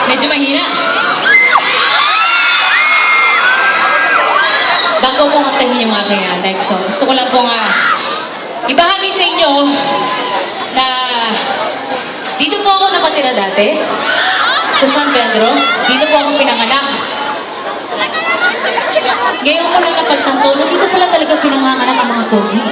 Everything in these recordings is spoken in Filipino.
Medyo mahina. Bago ko kantahin yung aking next song, gusto ko lang pong ibahagi sa inyo na dito po ako nakatira dati sa San Pedro. Dito po ako pinanganak. Ngayon ko lang napagtanto na dito pala talaga pinanganganak ang mga pogi.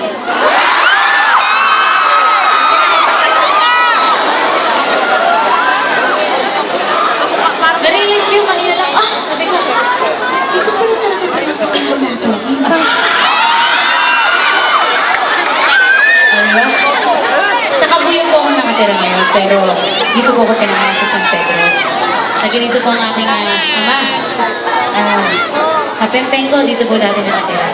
Na-realize ko yung kanina lang, sabi ko, dito pala talaga pinanganak ang mga pogi. Diba? Sa Kabuyo po ako nakatira ngayon, pero dito po ako pinanganak sa San Pedro. Naging po ang aking ama. Kapempeng ko, dito po dati nakatira.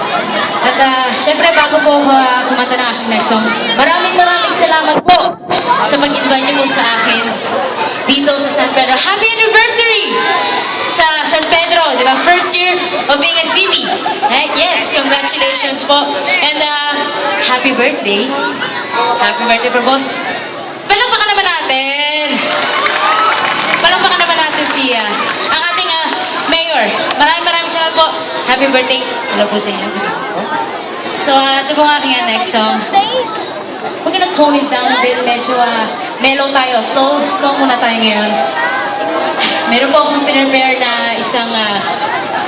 At syempre, bago po ako kumanta ng aking next song, maraming salamat po sa pag-invite niyo po sa akin dito sa San Pedro. Happy anniversary sa San Pedro, di ba? First year of being a city. Right? Yes, congratulations po. And happy birthday. Happy birthday for boss. Palakpakan naman natin. Palakpakan naman natin si ang ating mayor. Maraming salamat po. Happy birthday. Hello po sa inyo. So, ito po ang aking next song. We're gonna tone it down a bit. Medyo mellow tayo. Slow muna tayo ngayon. Meron po akong pinrepare na isang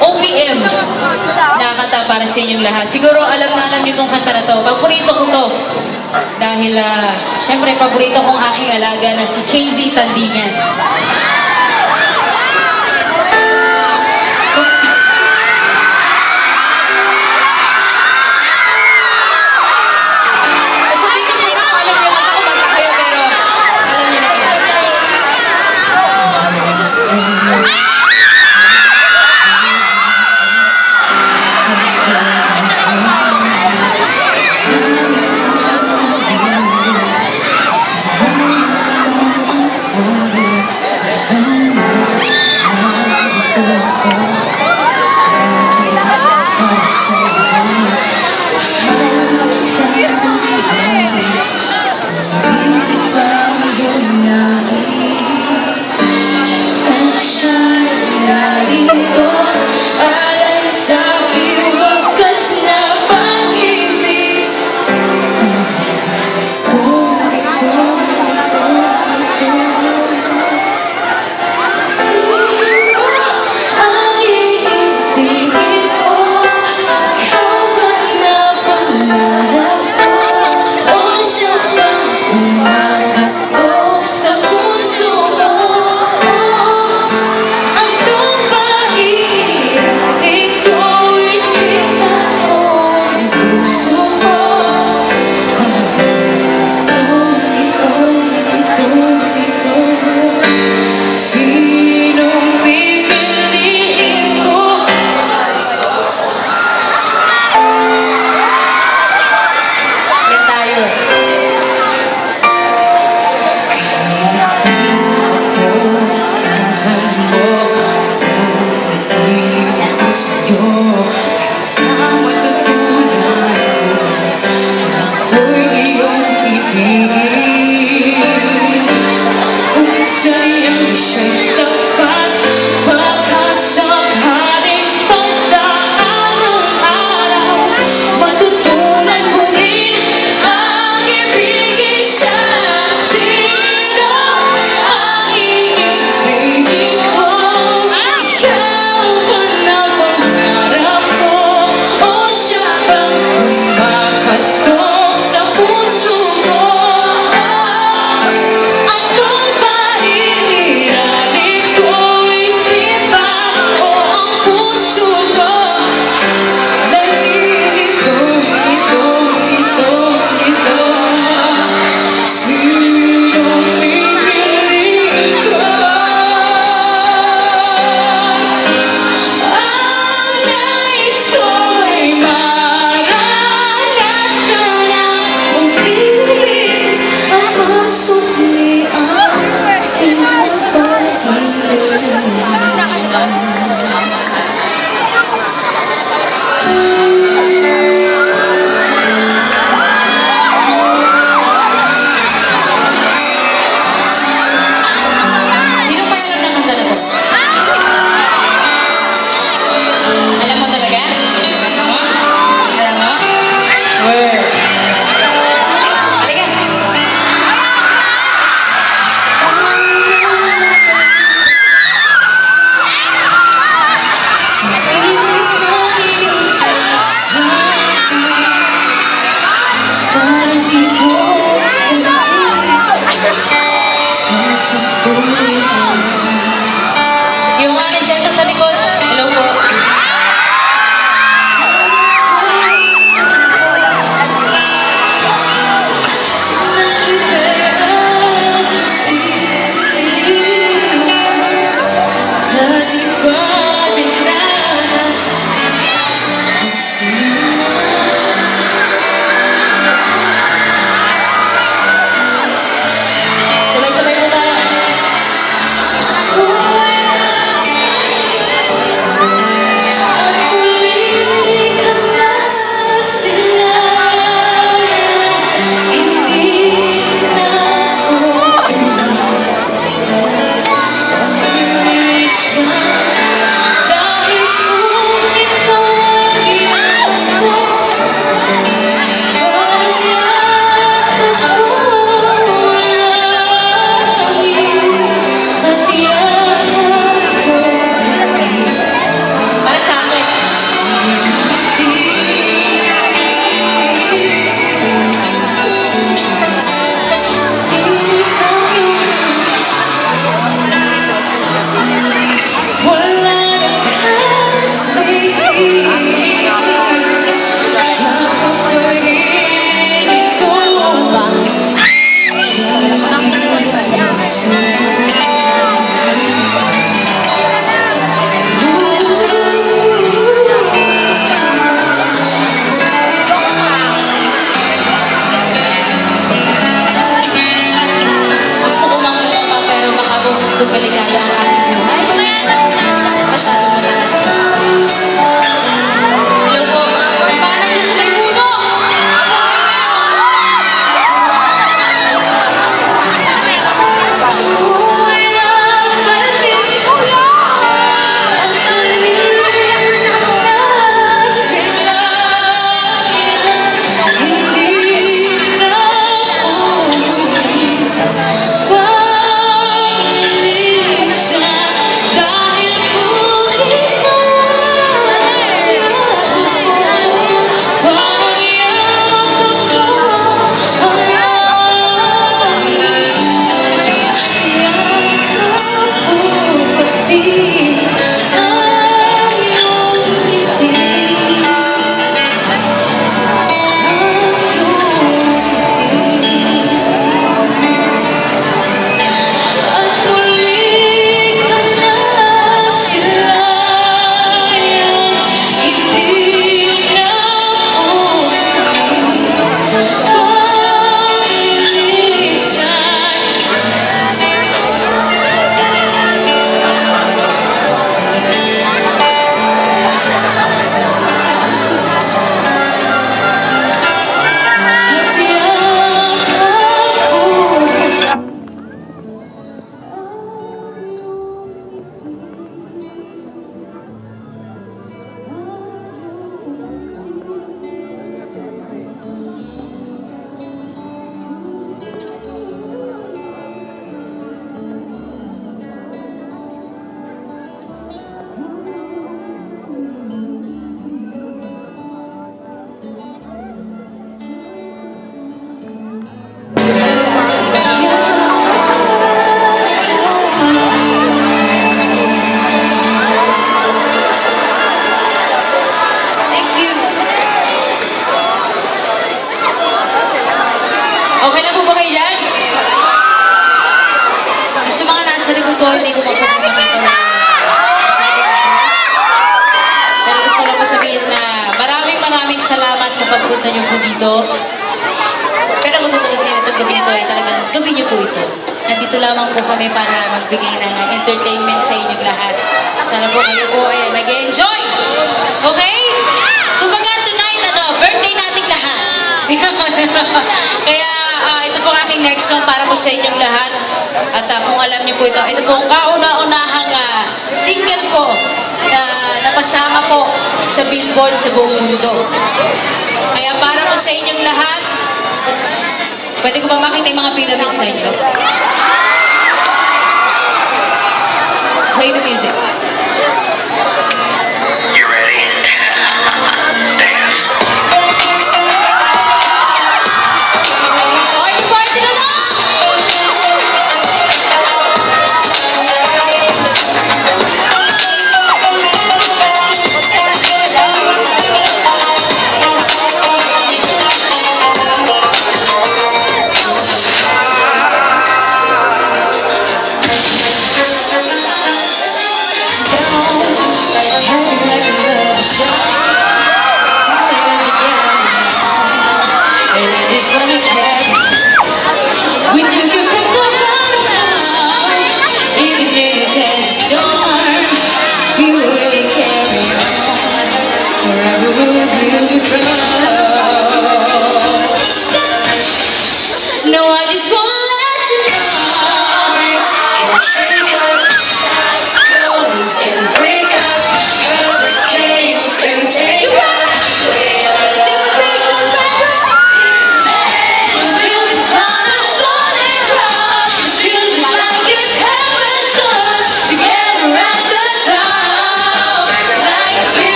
OPM na kanta para sa inyong lahat. Siguro alam niyo itong kanta na to. Paborito ko to. Dahil, syempre, paborito kong aking alaga na si KZ Tandingan. Sino pa alam ng kanta na to? Yung nandiyan ka sa likod, hello po. Sabay-sabay po tayo. Para sa akin. Gusto ko makakapa pero baka dumaligado ang aking buhay. Masyadong mataas ka. Hello po. Baka nandiyan sa may puno. Thank you. Okay na po ba kayo dyan? Yung sa mga nasa likod po, hindi ko mapapakita na masyadong pero gusto ko po sabihin na maraming salamat sa pagpunta niyo po dito. Pero kung tutusin itong gabi nito ay talagang gabi niyo po ito. Nandito lamang po kami para magbigay ng entertainment sa inyong lahat. Sana po kayo po ay nag-enjoy. Okay? Kumbaga tonight, birthday nating lahat. Kaya ito po aking next song para po sa inyong lahat. At kung alam niyo po ito po ang kauna-unahang single ko na napasama po sa Billboard sa buong mundo. Kaya para po sa inyong lahat, pwede ko ba makita yung mga pyramid sa inyo? Play the music. You ready? Dance. Party, party na lang! We took you from the bottom, even in a desert storm. You will carry on wherever we'll be from. No, I just wanna let you know. Can shake us, cyclones can break us, hurricanes can take us.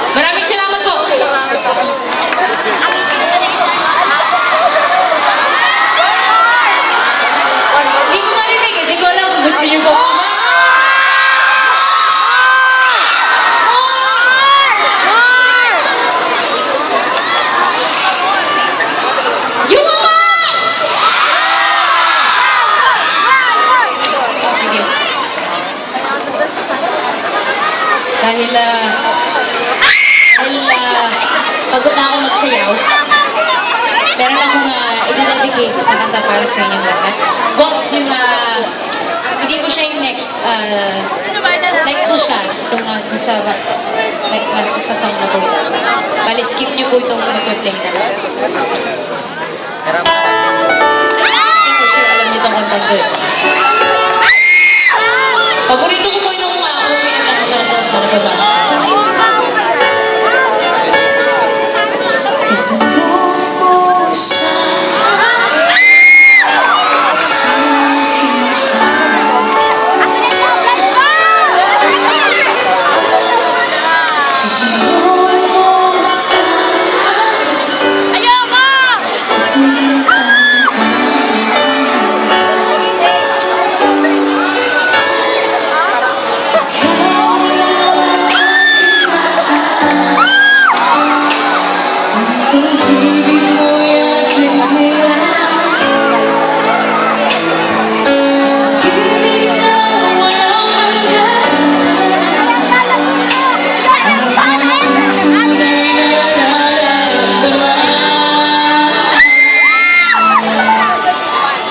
Maraming salamat po. Hindi ko marinig eh. Hindi ko alam kung gusto niyo po. Yuma! Sige. Dahil pagod na ako magsayaw, meron akong i-dedicate na kanta para sa inyong lahat. Boss, yung hindi po siya yung next po siya, itong sa song na po ito. Bali, skip niyo po itong mag-play na lang. Kasi po sure alam niyo itong kanta doon. Paborito ko po itong opening na kanta na ito sa Romance.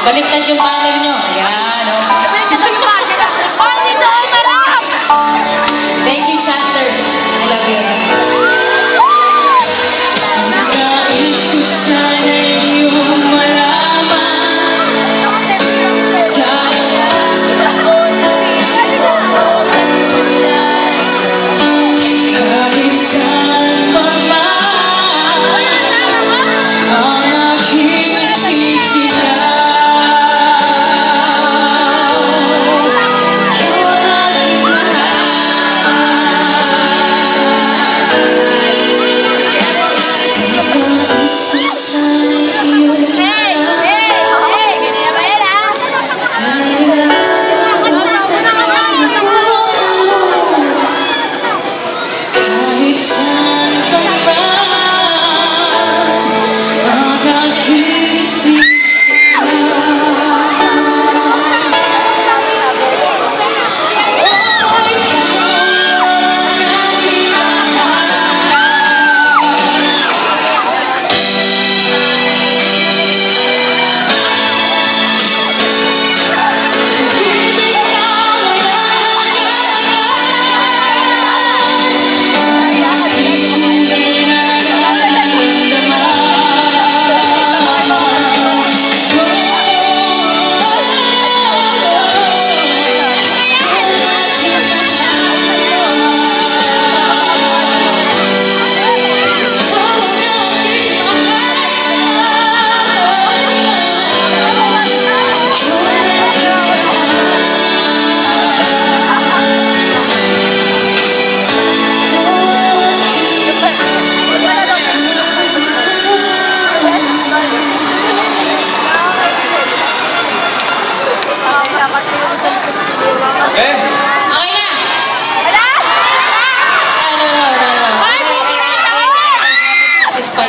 Baliktad yung banner nyo. Ayan, Thank you, Chasters. I love you. Nais ko sana iyong malaman kahit saan pa man ang aking sisigaw.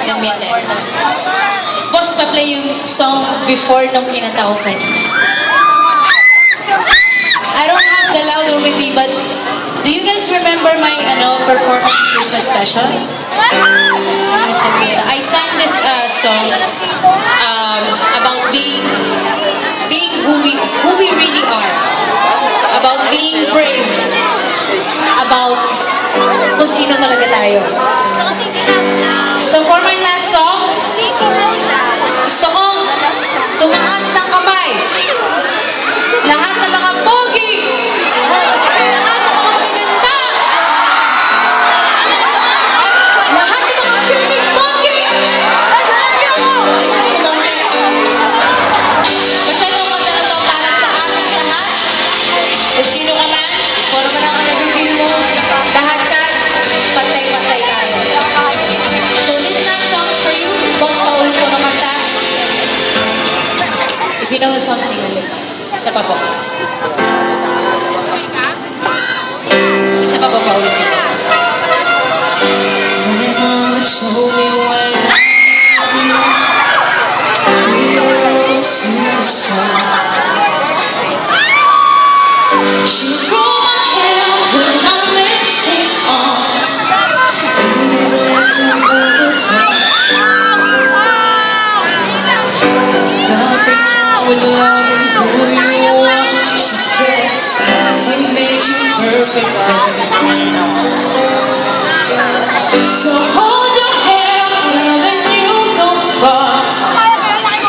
Damiete. Boss, pa-play yung song before nung kinanta ko kanina. I don't have the louder with me, but do you guys remember my performance in Christmas special? I sang this song about being who we really are, about being brave, about kung sino talaga tayo. So for my last song, gusto kong tumaas ng kamay. Lahat ng mga pogi, lahat ng mga magaganda, lahat ng mga feeling pogi. Ay, tumonte. Basta itong kanta na to para sa ating lahat. Kung sino ka man, kung ano man ang nabibili mo, lahat siya, pantay-pantay tayo. So this next song is for you. Boss, paulit ko ng kanta. If you know the song, sing it. Isa pa po. Isa pa po, paulit ko. My mama told me when I was young, you're a superstar. She rolled my hair, put my lipstick on, and never lets me go to talk. Nothing wrong with loving who you are, she said, 'cause he made you perfect, baby. So hold your head up, loving you go far.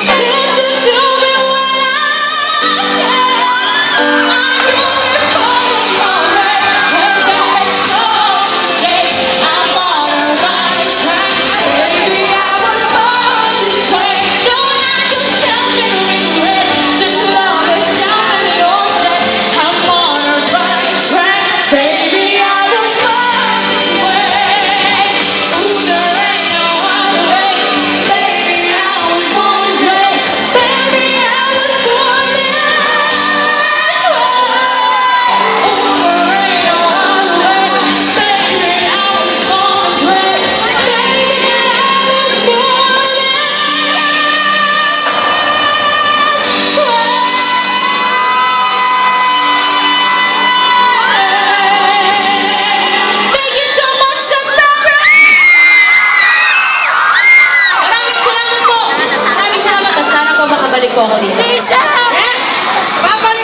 Listen to me when I say I'm gonna come alright. Can't make no mistakes. I'm on the right track. Baby, I was born this way. Don't knock yourself in regret. Just love is down in your set. I'm on the right track. Baby, I was born this way. Ooh, there ain't no other way. Baby, I was born this way. Baby, I was born this way. Ooh, there ain't no other way. Baby, I was born this way. Baby, I was born Thank you so much, Sandra! Maraming salamat po. Maraming salamat at sana po makabalik po ako dito. Yes! Babalik